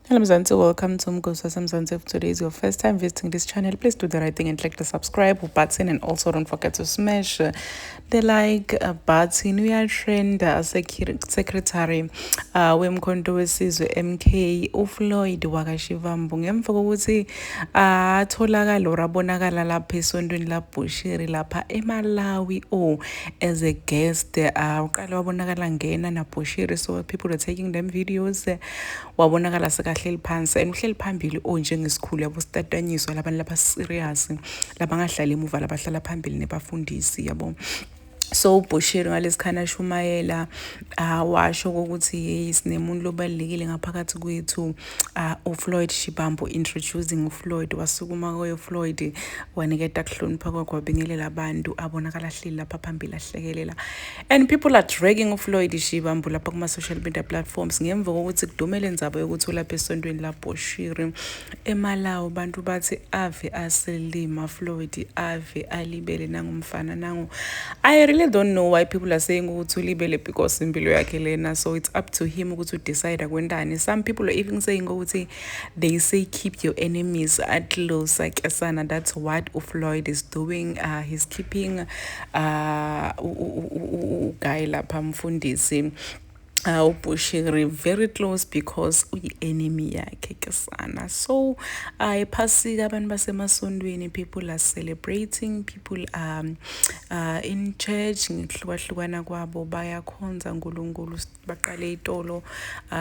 Hello Mzansi, welcome to Mgosi Mzansi. If today is your first time visiting this channel, please do the right thing and click the subscribe button, and also don't forget to smash the like button. We are trained secretary wemkhonto wesizwe MK uFloyd wakashivambu ngemva kokuthi atholakala or abonakala lapha esontweni laBushiri lapha eMalawi as a guest. Uqala wabonakala ngena naBushiri, so people are taking them videos. Wabonakala sekahleli phansi and uhleli phambili njengesikhulu yabo sitatanyiswa labantu laba serious labangahlali emuva labahlala phambili nebafundisi yabo. So uBushiri ngalesikhana shumayela washo ukuthi sinemuntu lobalekile ngaphakathi kwethu uFloyd Shivambu. Introducing uFloyd, wasukuma koyo Floyd waniketa kuhlonipha kwakhe, wabingelela abantu, abonakala hleli lapha phambili ahlekelela, and people are dragging uFloyd Shivambu lapha kuma social media platforms ngemva kokuthi kudumele indzaba yokuthi ulapha esontweni laBushiri eMalawi. Abantu bathi ave aselima Floyd, ave alibele nangumfana nangu. I really don't know why people are saying ukuthi ulibele because impilo yakhe lena, so it's up to him ukuthi udecide kwendani. Some people are even saying ukuthi they say keep your enemies at close. Sana, that's what uFloyd is doing. He's keeping guy lapha mfundisi uBushiri very close because uyi-enemy yakhe kesana. So ephasika abantu basemasontweni, people are celebrating, people are in church ngekuhlukahlukana kwabo, bayakhonza uNkulunkulu, baqale itolo,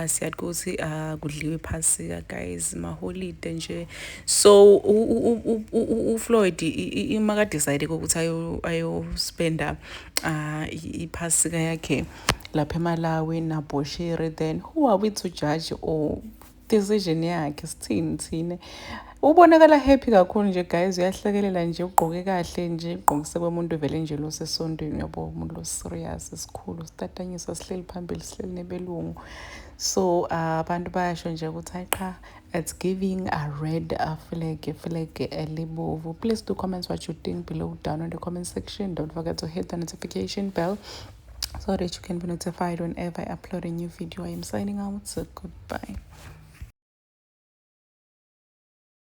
siyathi ukuthi kudliwe ephasika guys, maholide nje. So uFloyd imaka decide ukuthi ayo-spenda iphasika yakhe lapha eMalawi naBushiri, then who are we to judge or decision yakhe? Sithini thine? Ubonakala happy kakhulu nje guys, uyahlekelela nje, ugqoke kahle nje, ugqokise kwemuntu vele nje losesontweni yabo, umuntu lo serious esikhulu, sitatanyiswa sihleli phambili, sihleli nebelungu. So abantu bayasho nje ukuthi hayi cha, it's giving a red flag elibovu. Please do comment what you think below down in the comment section. Don't forget to hit the notification bell so that you can be notified whenever I upload a new video. I am signing out, so goodbye.